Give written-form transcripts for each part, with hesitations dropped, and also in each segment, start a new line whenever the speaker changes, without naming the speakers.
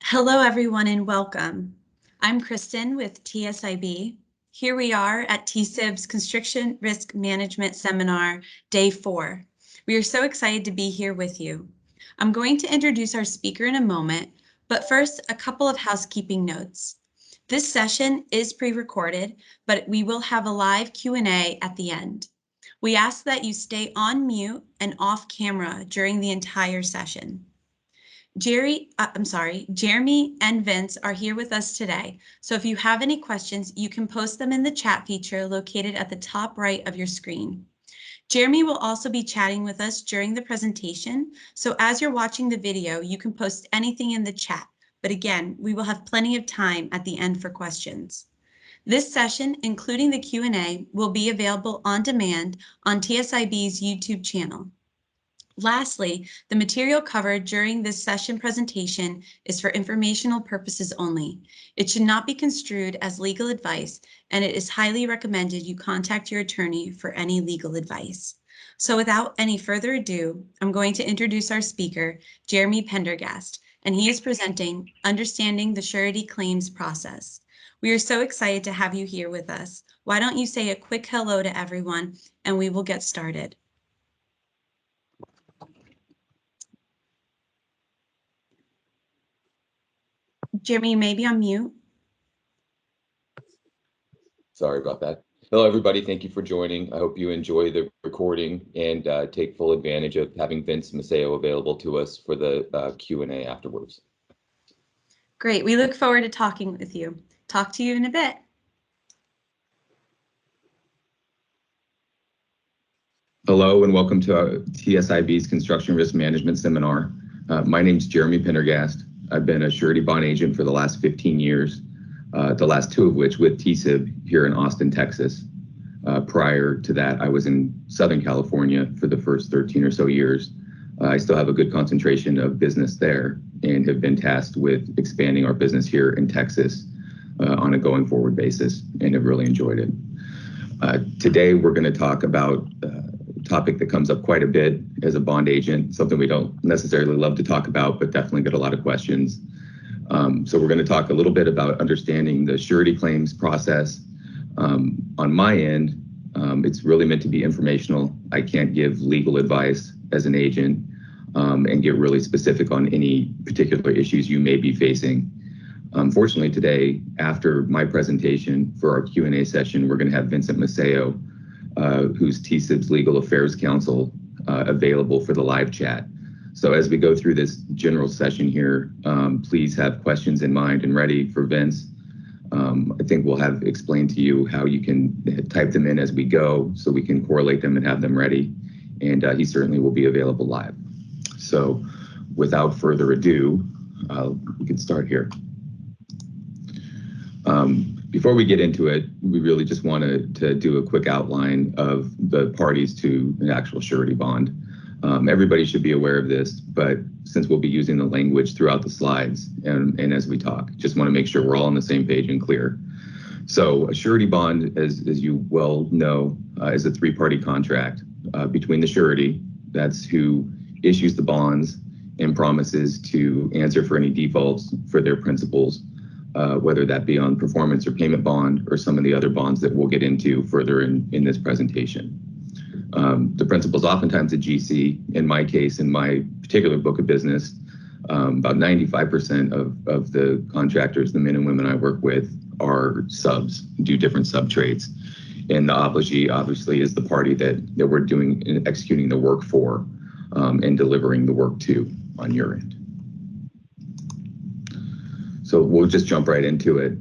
Hello, everyone, and welcome. I'm Kristen with TSIB. Here we are at TSIB's Construction Risk Management Seminar, Day 4. We are so excited to be here with you. I'm going to introduce our speaker in a moment, but first, a couple of housekeeping notes. This session is pre-recorded, but we will have a live Q&A at the end. We ask that you stay on mute and off camera during the entire session. Jeremy and Vince are here with us today. So if you have any questions, you can post them in the chat feature located at the top right of your screen. Jeremy will also be chatting with us during the presentation. So as you're watching the video, you can post anything in the chat. But again, we will have plenty of time at the end for questions. This session, including the Q&A, will be available on demand on TSIB's YouTube channel. Lastly, the material covered during this session presentation is for informational purposes only. It should not be construed as legal advice, and it is highly recommended you contact your attorney for any legal advice. So without any further ado, I'm going to introduce our speaker, Jeremy Pendergast, and he is presenting Understanding the Surety Claims Process. We are so excited to have you here with us. Why don't you say a quick hello to everyone, and we will get started. Jeremy, you may be on mute.
Sorry about that. Hello, everybody. Thank you for joining. I hope you enjoy the recording and take full advantage of having Vince Maceo available to us for the Q&A afterwards.
Great. We look forward to talking with you. Talk to you in a bit.
Hello, and welcome to TSIB's Construction Risk Management Seminar. My name is Jeremy Pendergast. I've been a surety bond agent for the last 15 years, the last 2 of which with TSIB here in Austin, Texas. Prior to that, I was in Southern California for the first 13 or so years. I still have a good concentration of business there and have been tasked with expanding our business here in Texas on a going forward basis and have really enjoyed it. Today, we're going to talk about topic that comes up quite a bit as a bond agent, something we don't necessarily love to talk about, but definitely get a lot of questions. So we're going to talk a little bit about understanding the surety claims process. On my end, it's really meant to be informational. I can't give legal advice as an agent and get really specific on any particular issues you may be facing. Unfortunately, today, after my presentation for our Q&A session, we're going to have Vincent Maceo, who's TSIB's Legal Affairs Counsel, available for the live chat. So as we go through this general session here, please have questions in mind and ready for Vince. I think we'll have explained to you how you can type them in as we go so we can correlate them and have them ready. And he certainly will be available live. So without further ado, we can start here. Before we get into it, we really just wanted to do a quick outline of the parties to an actual surety bond. Everybody should be aware of this, but since we'll be using the language throughout the slides and as we talk, just want to make sure we're all on the same page and clear. So a surety bond, as you well know, is a 3-party contract between the surety, that's who issues the bonds and promises to answer for any defaults for their principals, whether that be on performance or payment bond or some of the other bonds that we'll get into further in this presentation. The principal is oftentimes a GC. In my case, in my particular book of business, about 95% of the contractors, the men and women I work with, are subs, do different sub trades. And the obligee obviously is the party that we're doing and executing the work for and delivering the work to on your end. So we'll just jump right into it.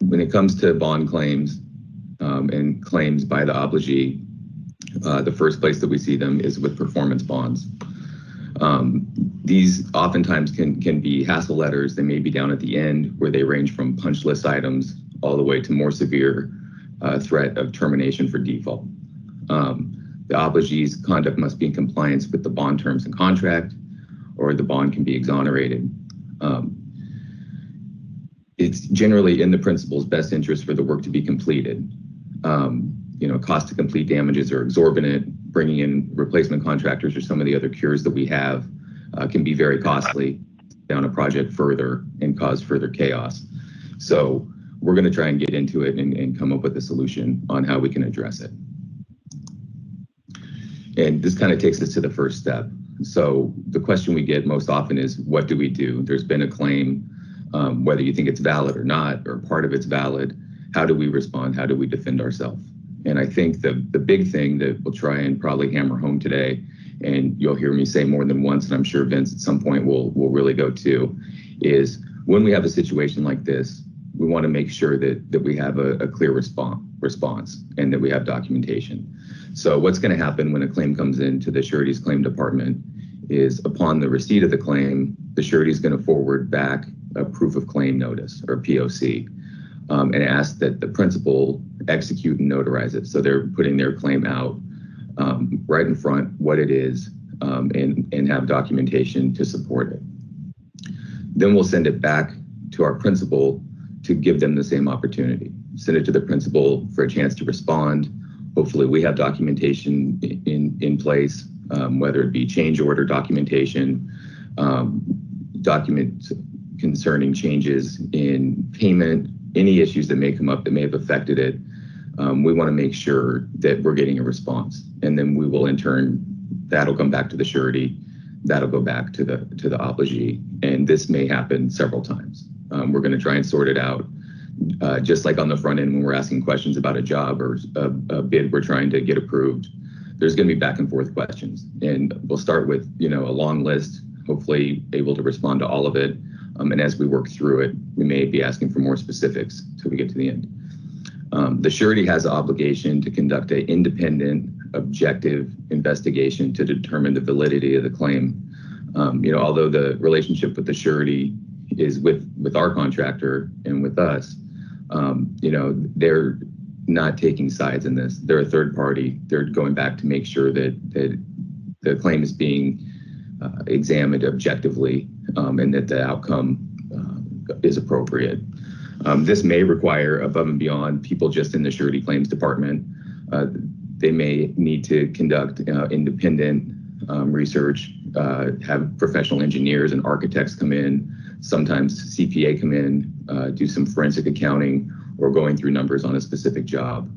When it comes to bond claims and claims by the obligee, the first place that we see them is with performance bonds. These oftentimes can be hassle letters. They may be down at the end where they range from punch list items all the way to more severe threat of termination for default. The obligee's conduct must be in compliance with the bond terms and contract, or the bond can be exonerated. It's generally in the principal's best interest for the work to be completed. Cost to complete damages are exorbitant. Bringing in replacement contractors or some of the other cures that we have can be very costly down a project further and cause further chaos. So we're going to try and get into it and come up with a solution on how we can address it. And this kind of takes us to the first step. So the question we get most often is, what do we do? There's been a claim, whether you think it's valid or not, or part of it's valid. How do we respond? How do we defend ourselves? And I think the big thing that we'll try and probably hammer home today, and you'll hear me say more than once, and I'm sure Vince at some point will really go to, is when we have a situation like this, we want to make sure that we have a clear response and that we have documentation. So what's going to happen when a claim comes into the surety's claim department is, upon the receipt of the claim, the surety is going to forward back a proof of claim notice, or POC, and ask that the principal execute and notarize it. So they're putting their claim out right in front, what it is, and have documentation to support it. Then we'll send it back to our principal to give them the same opportunity. Send it to the principal for a chance to respond. Hopefully we have documentation in place, whether it be change order documentation, documents concerning changes in payment, any issues that may come up that may have affected it. We want to make sure that we're getting a response, and then we will in turn, that'll come back to the surety, that'll go back to the obligee, and this may happen several times. We're going to try and sort it out, just like on the front end when we're asking questions about a job or a bid we're trying to get approved. There's going to be back and forth questions, and we'll start with a long list, hopefully able to respond to all of it. And as we work through it, we may be asking for more specifics till we get to the end. The surety has an obligation to conduct an independent, objective investigation to determine the validity of the claim. Although the relationship with the surety is with our contractor and with us, they're not taking sides in this. They're a third party. They're going back to make sure that the claim is being examined objectively, and that the outcome is appropriate. This may require, above and beyond people just in the surety claims department, they may need to conduct independent research, have professional engineers and architects come in, sometimes CPA come in, do some forensic accounting or going through numbers on a specific job.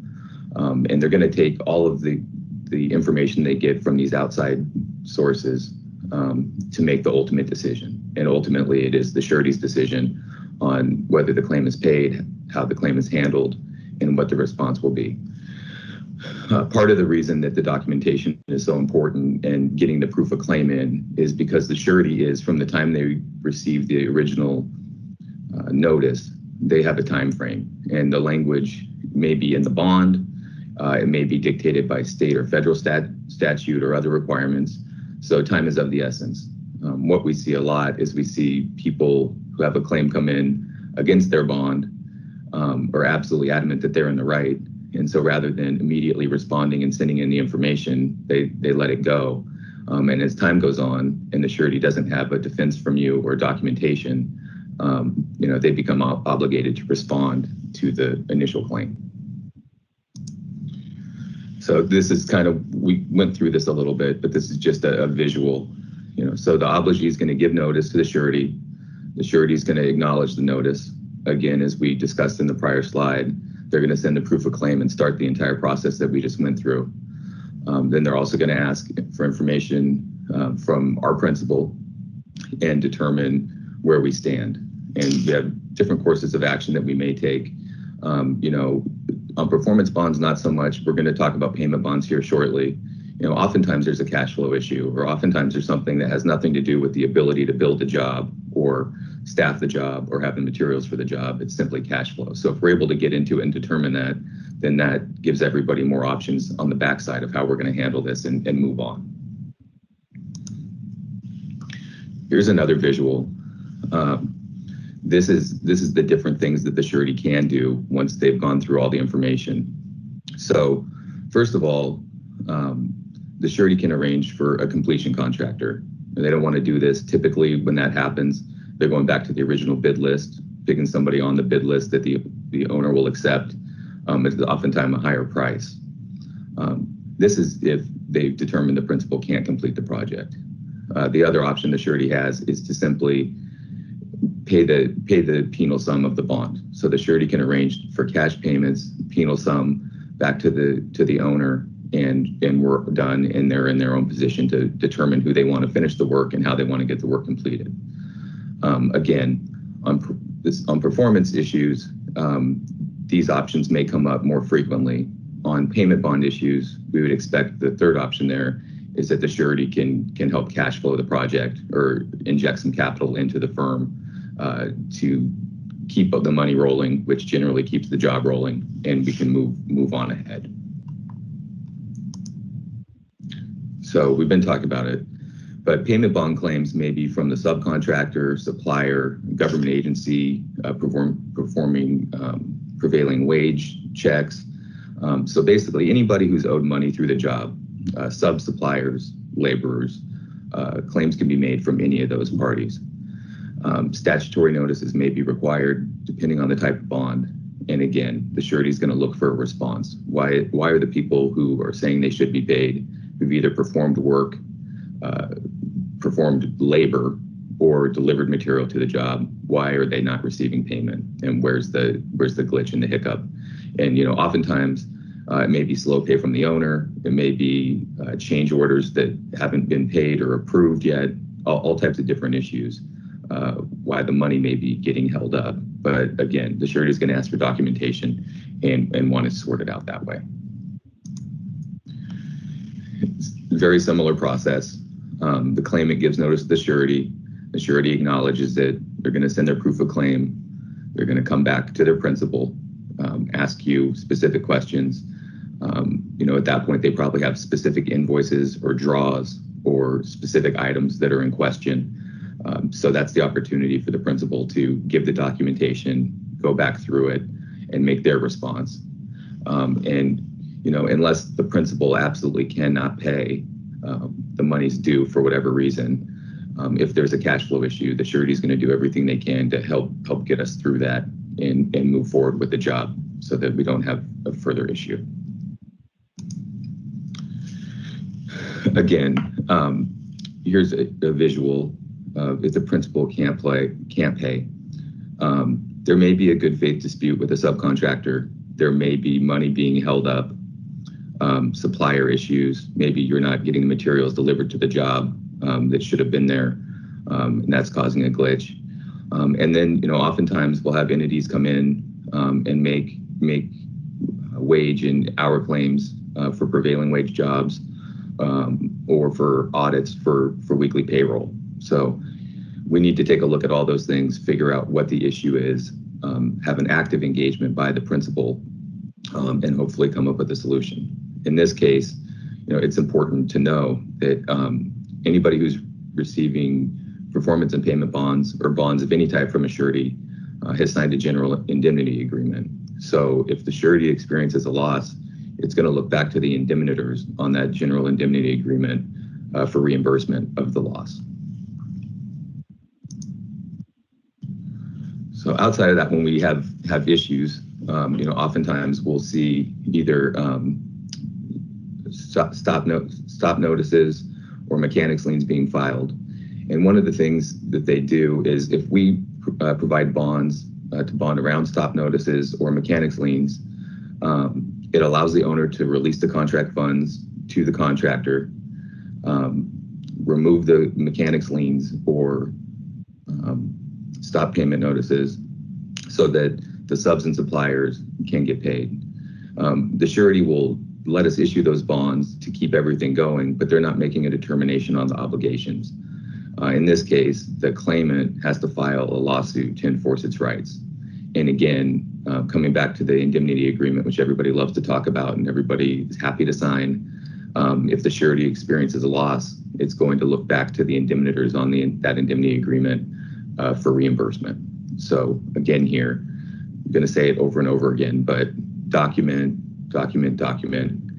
And they're going to take all of the information they get from these outside sources to make the ultimate decision. And ultimately, it is the surety's decision on whether the claim is paid, how the claim is handled, and what the response will be. Part of the reason that the documentation is so important and getting the proof of claim in is because the surety is, from the time they receive the original notice, they have a time frame, and the language may be in the bond, it may be dictated by state or federal statute or other requirements. So time is of the essence. What we see a lot is we see people who have a claim come in against their bond, are absolutely adamant that they're in the right. And so rather than immediately responding and sending in the information, they let it go. And as time goes on and the surety doesn't have a defense from you or documentation, they become obligated to respond to the initial claim. So this is we went through this a little bit, but this is just a visual. So the obligee is going to give notice to the surety. The surety is going to acknowledge the notice. Again, as we discussed in the prior slide, they're going to send the proof of claim and start the entire process that we just went through. Then they're also going to ask for information from our principal and determine where we stand. And we have different courses of action that we may take. On performance bonds, not so much. We're going to talk about payment bonds here shortly. Oftentimes there's a cash flow issue, or oftentimes there's something that has nothing to do with the ability to build a job or staff the job or have the materials for the job. It's simply cash flow. So if we're able to get into it and determine that, then that gives everybody more options on the backside of how we're going to handle this and move on. Here's another visual. This is the different things that the surety can do once they've gone through all the information. So first of all, the surety can arrange for a completion contractor. They don't want to do this. Typically, when that happens, they're going back to the original bid list, picking somebody on the bid list that the owner will accept. It's oftentimes a higher price. This is if they've determined the principal can't complete the project. The other option the surety has is to simply pay the penal sum of the bond. So the surety can arrange for cash payments, penal sum back to the owner, and we're done, and they're in their own position to determine who they want to finish the work and how they want to get the work completed. Again, on performance issues, these options may come up more frequently. On payment bond issues, we would expect the third option there is that the surety can help cash flow the project or inject some capital into the firm to keep the money rolling, which generally keeps the job rolling, and we can move on ahead. So we've been talking about it, but payment bond claims may be from the subcontractor, supplier, government agency, performing prevailing wage checks. So basically anybody who's owed money through the job, sub-suppliers, laborers, claims can be made from any of those parties. Statutory notices may be required depending on the type of bond. And again, the surety is going to look for a response. Why are the people who are saying they should be paid, who've either performed work, performed labor, or delivered material to the job, why are they not receiving payment? And where's the glitch and the hiccup? And oftentimes it may be slow pay from the owner. It may be change orders that haven't been paid or approved yet. All types of different issues. Why the money may be getting held up. But again, the surety is going to ask for documentation and want to sort it out that way. It's a very similar process. The claimant gives notice to the surety. The surety acknowledges that they're going to send their proof of claim. They're going to come back to their principal, ask you specific questions. At that point, they probably have specific invoices or draws or specific items that are in question. So that's the opportunity for the principal to give the documentation, go back through it, and make their response. Unless the principal absolutely cannot pay, the money's due for whatever reason, if there's a cash flow issue, the surety is going to do everything they can to help get us through that and move forward with the job so that we don't have a further issue. Again, here's a visual. If the principal can't pay, there may be a good faith dispute with a subcontractor. There may be money being held up, supplier issues. Maybe you're not getting the materials delivered to the job that should have been there, and that's causing a glitch. And then, oftentimes we'll have entities come in and make wage and hour claims for prevailing wage jobs or for audits for weekly payroll. So we need to take a look at all those things, figure out what the issue is, have an active engagement by the principal, and hopefully come up with a solution. In this case, it's important to know that anybody who's receiving performance and payment bonds or bonds of any type from a surety has signed a general indemnity agreement. So if the surety experiences a loss, it's going to look back to the indemnitors on that general indemnity agreement for reimbursement of the loss. So outside of that, when we have issues, oftentimes we'll see either stop notices or mechanics liens being filed. And one of the things that they do is if we provide bonds to bond around stop notices or mechanics liens, it allows the owner to release the contract funds to the contractor, remove the mechanics liens or stop payment notices so that the subs and suppliers can get paid. The surety will let us issue those bonds to keep everything going, but they're not making a determination on the obligations. In this case, the claimant has to file a lawsuit to enforce its rights. And again, coming back to the indemnity agreement, which everybody loves to talk about and everybody is happy to sign, if the surety experiences a loss, it's going to look back to the indemnitors on that indemnity agreement for reimbursement. So again here, I'm going to say it over and over again, but document,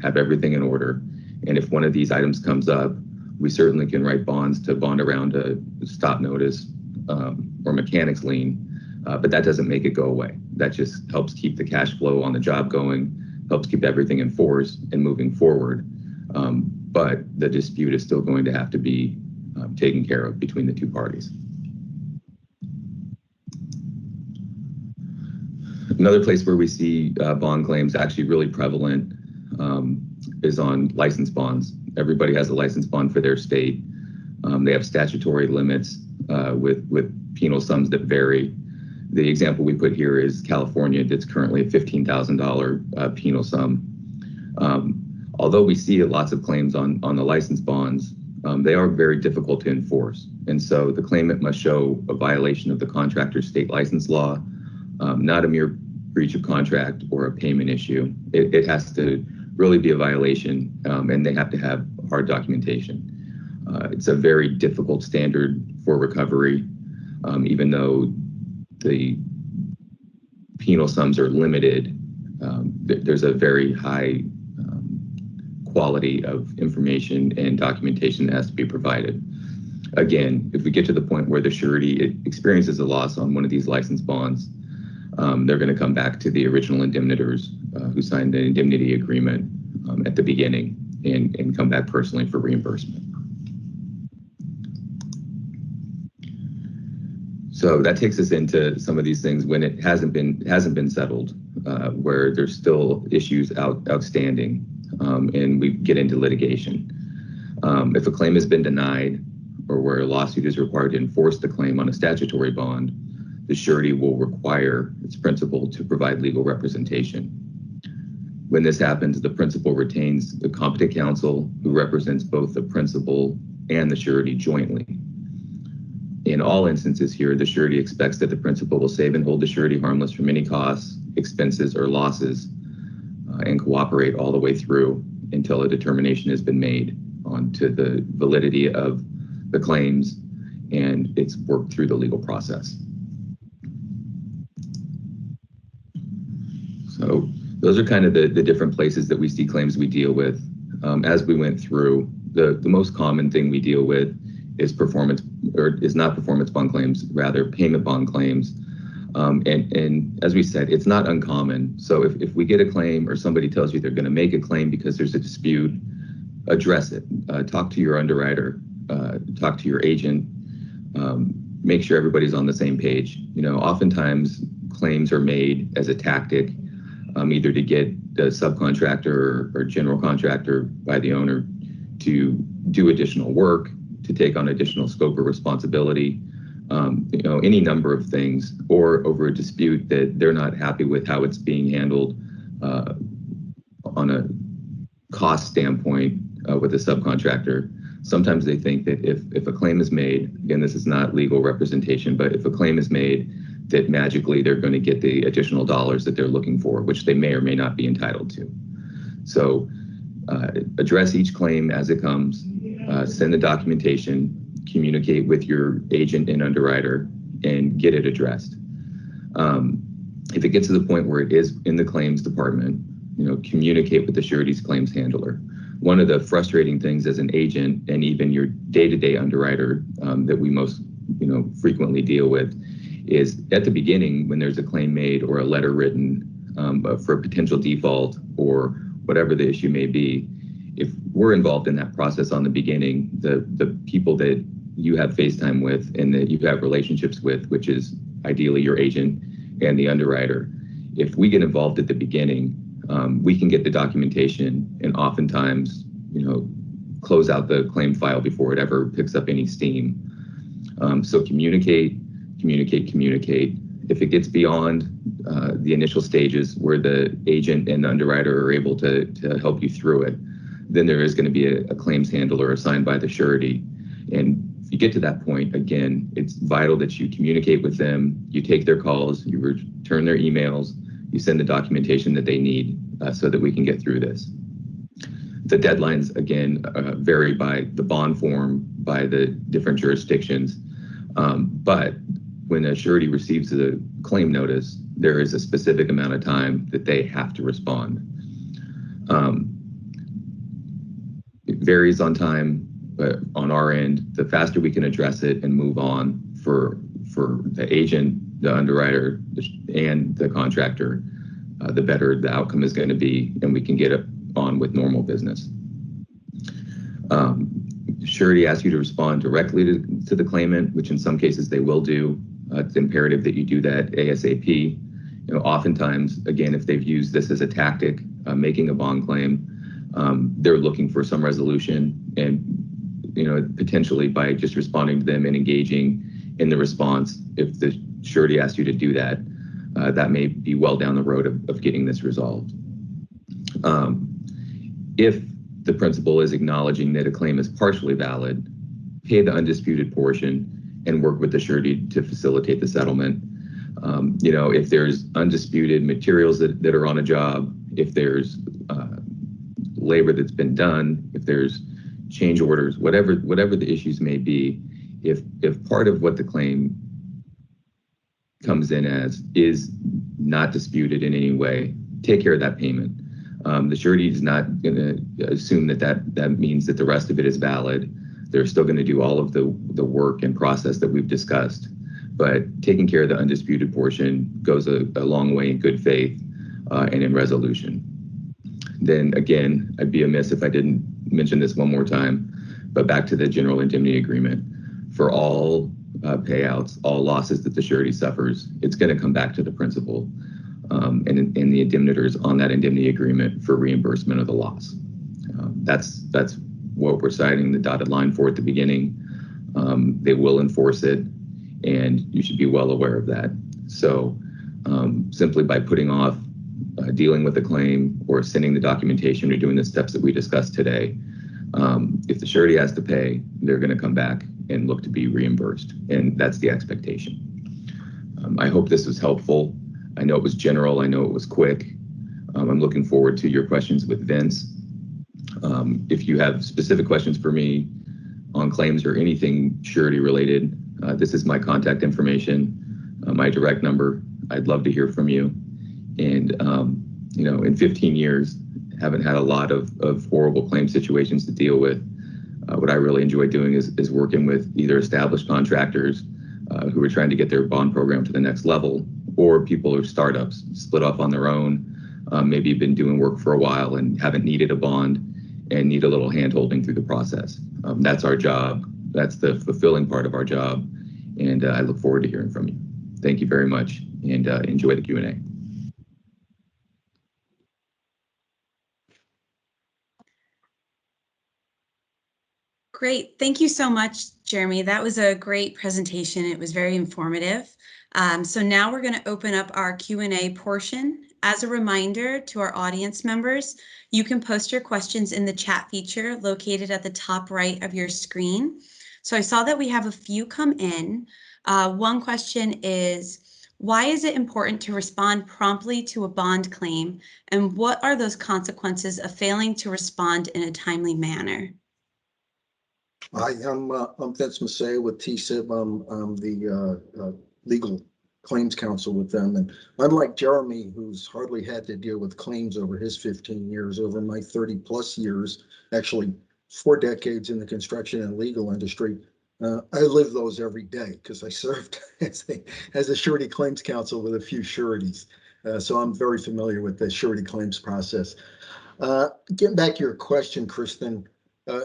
have everything in order. And if one of these items comes up, we certainly can write bonds to bond around a stop notice or mechanics lien, but that doesn't make it go away. That just helps keep the cash flow on the job going, helps keep everything in force and moving forward. But the dispute is still going to have to be taken care of between the two parties. Another place where we see bond claims actually really prevalent is on license bonds. Everybody has a license bond for their state. They have statutory limits with penal sums that vary. The example we put here is California. That's currently a $15,000 penal sum. Although we see lots of claims on the license bonds, they are very difficult to enforce. And so the claimant must show a violation of the contractor's state license law, not a mere breach of contract or a payment issue. It has to really be a violation, and they have to have hard documentation. It's a very difficult standard for recovery, even though the penal sums are limited. There's a very high quality of information and documentation that has to be provided. Again, if we get to the point where the surety experiences a loss on one of these license bonds, they're going to come back to the original indemnitors who signed the indemnity agreement at the beginning and come back personally for reimbursement. So that takes us into some of these things when it hasn't been settled, where there's still issues outstanding, and we get into litigation. If a claim has been denied, or where a lawsuit is required to enforce the claim on a statutory bond, the surety will require its principal to provide legal representation. When this happens, the principal retains the competent counsel who represents both the principal and the surety jointly. In all instances here, the surety expects that the principal will save and hold the surety harmless from any costs, expenses, or losses, and cooperate all the way through until a determination has been made onto the validity of the claims and it's worked through the legal process. So those are kind of the different places that we see claims we deal with. As we went through, the most common thing we deal with is not performance bond claims, rather payment bond claims. And as we said, it's not uncommon. So if we get a claim or somebody tells you they're going to make a claim because there's a dispute, address it. Talk to your underwriter, talk to your agent, make sure everybody's on the same page. Oftentimes claims are made as a tactic, either to get the subcontractor or general contractor by the owner to do additional work, to take on additional scope of responsibility, any number of things, or over a dispute that they're not happy with how it's being handled on a cost standpoint with a subcontractor. Sometimes they think that if a claim is made, again, this is not legal representation, but if a claim is made, that magically they're going to get the additional dollars that they're looking for, which they may or may not be entitled to. So address each claim as it comes, send the documentation, communicate with your agent and underwriter, and get it addressed. If it gets to the point where it is in the claims department, communicate with the surety's claims handler. One of the frustrating things as an agent and even your day-to-day underwriter that we most frequently deal with is at the beginning when there's a claim made or a letter written for a potential default or whatever the issue may be. If we're involved in that process on the beginning, the people that you have FaceTime with and that you have relationships with, which is ideally your agent and the underwriter, if we get involved at the beginning, we can get the documentation and oftentimes, close out the claim file before it ever picks up any steam. So communicate. If it gets beyond the initial stages where the agent and the underwriter are able to help you through it, then there is going to be a claims handler assigned by the surety. And if you get to that point, again, it's vital that you communicate with them, you take their calls, you return their emails, you send the documentation that they need so that we can get through this. The deadlines, again, vary by the bond form, by the different jurisdictions. But when a surety receives a claim notice, there is a specific amount of time that they have to respond. It varies on time, but on our end, the faster we can address it and move on for the agent, the underwriter, and the contractor, the better the outcome is going to be, and we can get it on with normal business. surety asks you to respond directly to the claimant, which in some cases they will do. It's imperative that you do that ASAP. Oftentimes, again, if they've used this as a tactic, making a bond claim, they're looking for some resolution, and potentially by just responding to them and engaging in the response, if the surety asks you to do that, that may be well down the road of getting this resolved. If the principal is acknowledging that a claim is partially valid, pay the undisputed portion and work with the surety to facilitate the settlement. If there's undisputed materials that are on a job, if there's labor that's been done, if there's change orders, whatever the issues may be, if part of what the claim comes in as is not disputed in any way, take care of that payment. The surety is not going to assume that means that the rest of it is valid. They're still going to do all of the work and process that we've discussed. But taking care of the undisputed portion goes a long way in good faith and in resolution. Then again, I'd be amiss if I didn't mention this one more time, but back to the general indemnity agreement. For all payouts, all losses that the surety suffers, it's going to come back to the principal and the indemnitors on that indemnity agreement for reimbursement of the loss. That's what we're citing the dotted line for at the beginning. They will enforce it, and you should be well aware of that. So simply by putting off dealing with the claim or sending the documentation or doing the steps that we discussed today, if the surety has to pay, they're going to come back and look to be reimbursed, and that's the expectation. I hope this was helpful. I know it was general. I know it was quick. I'm looking forward to your questions with Vince. If you have specific questions for me on claims or anything surety related, this is my contact information, my direct number. I'd love to hear from you. And, in 15 years, haven't had a lot of horrible claim situations to deal with. What I really enjoy doing is working with either established contractors who are trying to get their bond program to the next level, or people or startups split off on their own, maybe been doing work for a while and haven't needed a bond and need a little hand-holding through the process. That's our job. That's the fulfilling part of our job. And I look forward to hearing from you. Thank you very much, and enjoy the Q&A.
Great. Thank you so much, Jeremy. That was a great presentation. It was very informative. So now we're going to open up our Q&A portion. As a reminder to our audience members, you can post your questions in the chat feature located at the top right of your screen. So I saw that we have a few come in. One question is, why is it important to respond promptly to a bond claim? And what are those consequences of failing to respond in a timely manner?
Hi, I'm Vince Massey with TSIB. I'm the legal claims counsel with them. And unlike Jeremy, who's hardly had to deal with claims over his 15 years, over my 30 plus years, actually 4 decades in the construction and legal industry, I live those every day because I served as a surety claims counsel with a few sureties. So I'm very familiar with the surety claims process. Getting back to your question, Kristen,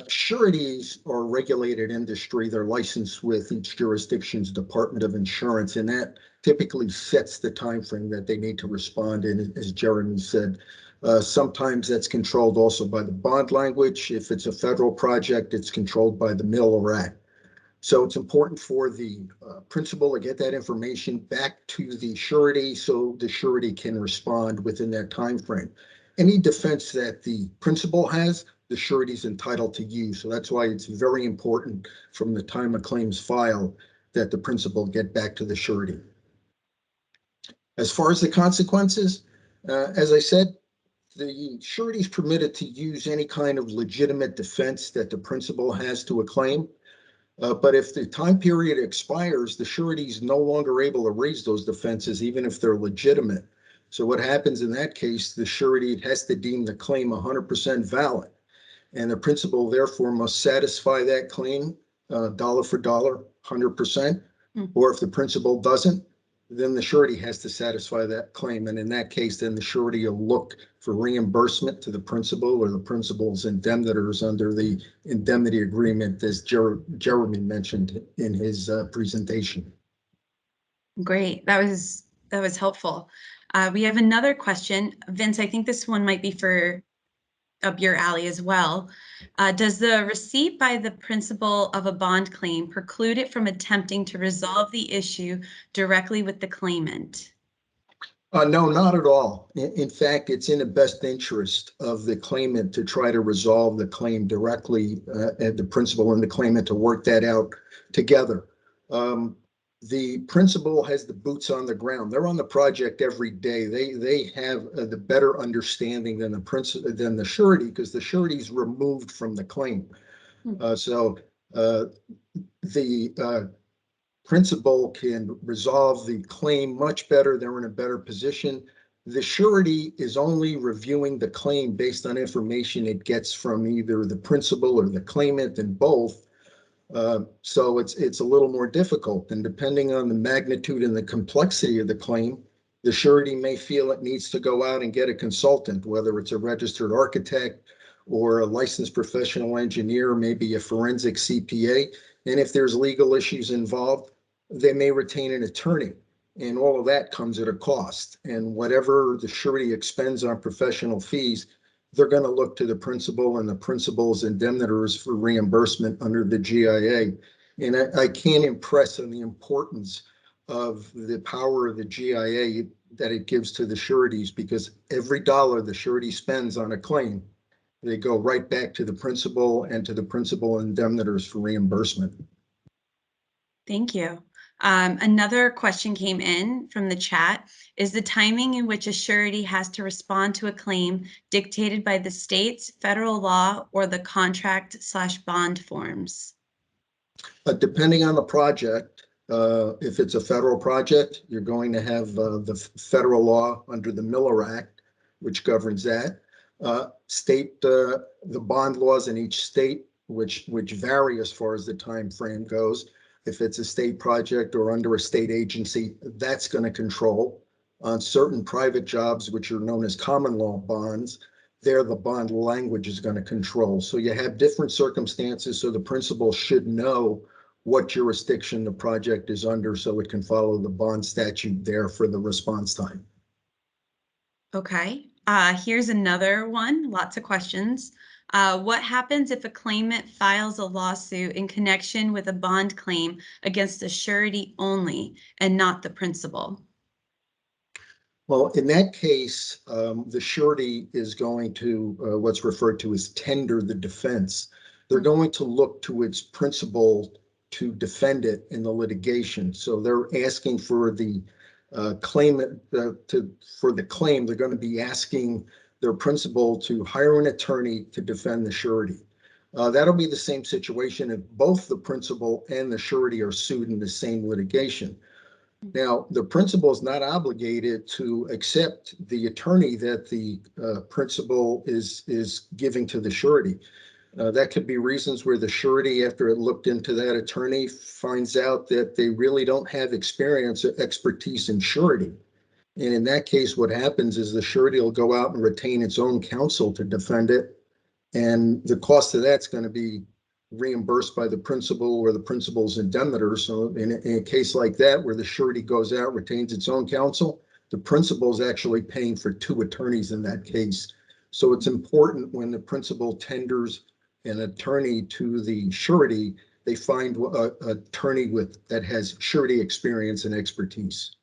sureties are a regulated industry. They're licensed with each jurisdiction's Department of Insurance, and that typically sets the time frame that they need to respond in, as Jeremy said. Sometimes that's controlled also by the bond language. If it's a federal project, it's controlled by the Mill or Act. So it's important for the principal to get that information back to the surety so the surety can respond within that time frame. Any defense that the principal has, the surety is entitled to use. So that's why it's very important from the time a claim's filed that the principal get back to the surety. As far as the consequences, as I said, the surety is permitted to use any kind of legitimate defense that the principal has to a claim. But if the time period expires, the surety is no longer able to raise those defenses, even if they're legitimate. So what happens in that case, the surety has to deem the claim 100% valid. And the principal therefore must satisfy that claim dollar for dollar, 100%. Or if the principal doesn't, then the surety has to satisfy that claim. And in that case, then the surety will look for reimbursement to the principal or the principal's indemnitors under the indemnity agreement, as Jeremy mentioned in his presentation.
Great. That was helpful. We have another question. Vince, I think this one might be for up your alley as well. Does the receipt by the principal of a bond claim preclude it from attempting to resolve the issue directly with the claimant?
No, not at all. In fact, it's in the best interest of the claimant to try to resolve the claim directly, and the principal and the claimant to work that out together. The principal has the boots on the ground. They're on the project every day. They have the better understanding than the surety, because the surety is removed from the claim. So the principal can resolve the claim much better. They're in a better position. The surety is only reviewing the claim based on information it gets from either the principal or the claimant, and both. So it's a little more difficult, and depending on the magnitude and the complexity of the claim, the surety may feel it needs to go out and get a consultant, whether it's a registered architect or a licensed professional engineer, maybe a forensic CPA. And if there's legal issues involved, they may retain an attorney, and all of that comes at a cost. And whatever the surety expends on professional fees, they're going to look to the principal and the principal's indemnitors for reimbursement under the GIA. And I can't impress on the importance of the power of the GIA that it gives to the sureties, because every dollar the surety spends on a claim, they go right back to the principal and to the principal indemnitors for reimbursement.
Thank you. Another question came in from the chat. Is the timing in which a surety has to respond to a claim dictated by the state's federal law or the contract/bond forms?
Depending on the project, if it's a federal project, you're going to have the federal law under the Miller Act, which governs that. The bond laws in each state, which vary as far as the time frame goes. If it's a state project or under a state agency, that's going to control. On certain private jobs, which are known as common law bonds, there the bond language is going to control. So you have different circumstances, so the principal should know what jurisdiction the project is under so it can follow the bond statute there for the response time.
Okay, here's another one, lots of questions. What happens if a claimant files a lawsuit in connection with a bond claim against a surety only and not the principal?
Well, in that case, the surety is going to what's referred to as tender the defense. They're going to look to its principal to defend it in the litigation. So they're asking for the claimant for the claim. They're going to be asking their principal to hire an attorney to defend the surety. That'll be the same situation if both the principal and the surety are sued in the same litigation. Now, the principal is not obligated to accept the attorney that the principal is giving to the surety. That could be reasons where the surety, after it looked into that attorney, finds out that they really don't have experience or expertise in surety. And in that case, what happens is the surety will go out and retain its own counsel to defend it. And the cost of that's going to be reimbursed by the principal or the principal's indemnitor. So in a case like that, where the surety goes out, retains its own counsel, the principal is actually paying for two attorneys in that case. So it's important when the principal tenders an attorney to the surety, they find an attorney that has surety experience and expertise.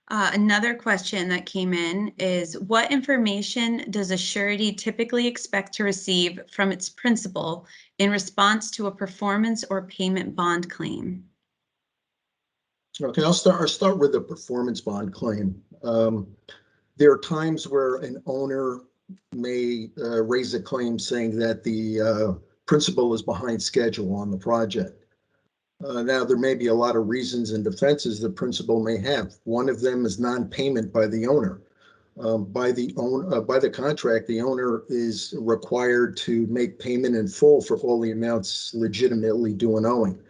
Another question that came in is, what information does a surety typically expect to receive from its principal in response to a performance or payment bond claim?
Okay, I'll start with the performance bond claim. There are times where an owner may raise a claim saying that the principal is behind schedule on the project. Now, there may be a lot of reasons and defenses the principal may have. One of them is non-payment by the owner. By the contract, the owner is required to make payment in full for all the amounts legitimately due and owing.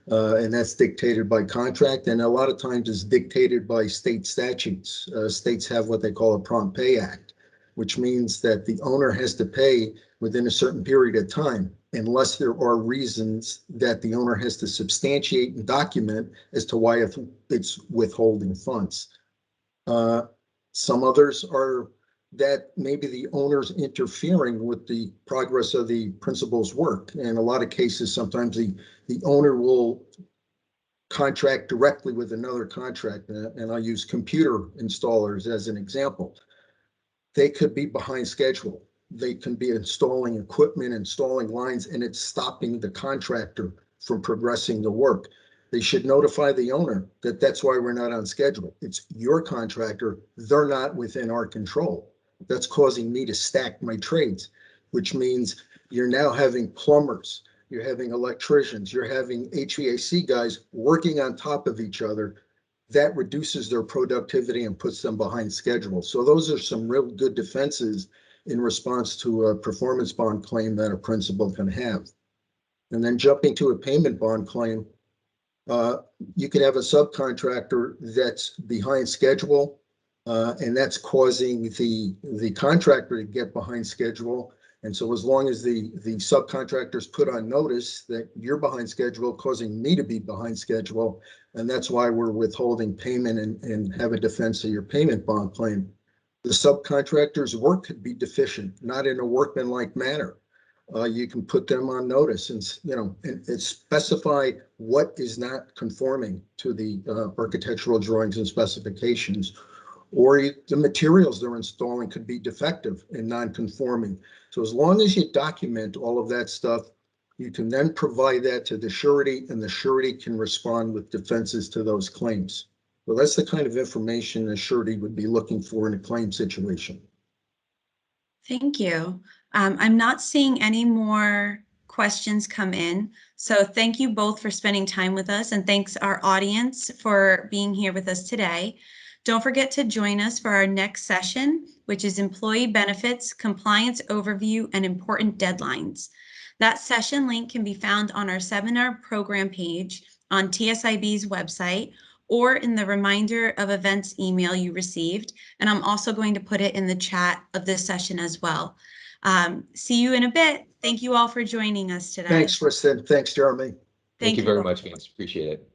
And that's dictated by contract, and a lot of times is dictated by state statutes. States have what they call a Prompt Pay Act, which means that the owner has to pay within a certain period of time, unless there are reasons that the owner has to substantiate and document as to why it's withholding funds. Some others are that maybe the owner's interfering with the progress of the principal's work. In a lot of cases, sometimes the owner will contract directly with another contractor, and I'll use computer installers as an example. They could be behind schedule. They can be installing equipment, installing lines, and it's stopping the contractor from progressing the work. They should notify the owner that that's why we're not on schedule. It's your contractor. They're not within our control. That's causing me to stack my trades, which means you're now having plumbers, you're having electricians, you're having HVAC guys working on top of each other. That reduces their productivity and puts them behind schedule. So those are some real good defenses in response to a performance bond claim that a principal can have. And then jumping to a payment bond claim, you could have a subcontractor that's behind schedule, and that's causing the contractor to get behind schedule. And so as long as the subcontractors put on notice that you're behind schedule, causing me to be behind schedule, and that's why we're withholding payment and have a defense of your payment bond claim. The subcontractor's work could be deficient, not in a workmanlike manner. You can put them on notice and specify what is not conforming to the architectural drawings and specifications, or the materials they're installing could be defective and non-conforming. So as long as you document all of that stuff, you can then provide that to the surety, and the surety can respond with defenses to those claims. Well, that's the kind of information the surety would be looking for in a claim situation.
Thank you. I'm not seeing any more questions come in. So thank you both for spending time with us, and thanks our audience for being here with us today. Don't forget to join us for our next session, which is Employee Benefits, Compliance Overview, and Important Deadlines. That session link can be found on our seminar program page on TSIB's website or in the reminder of events email you received. And I'm also going to put it in the chat of this session as well. See you in a bit. Thank you all for joining us today.
Thanks, Kristen. Thanks, Jeremy.
Thank you very much, Vince. Appreciate it.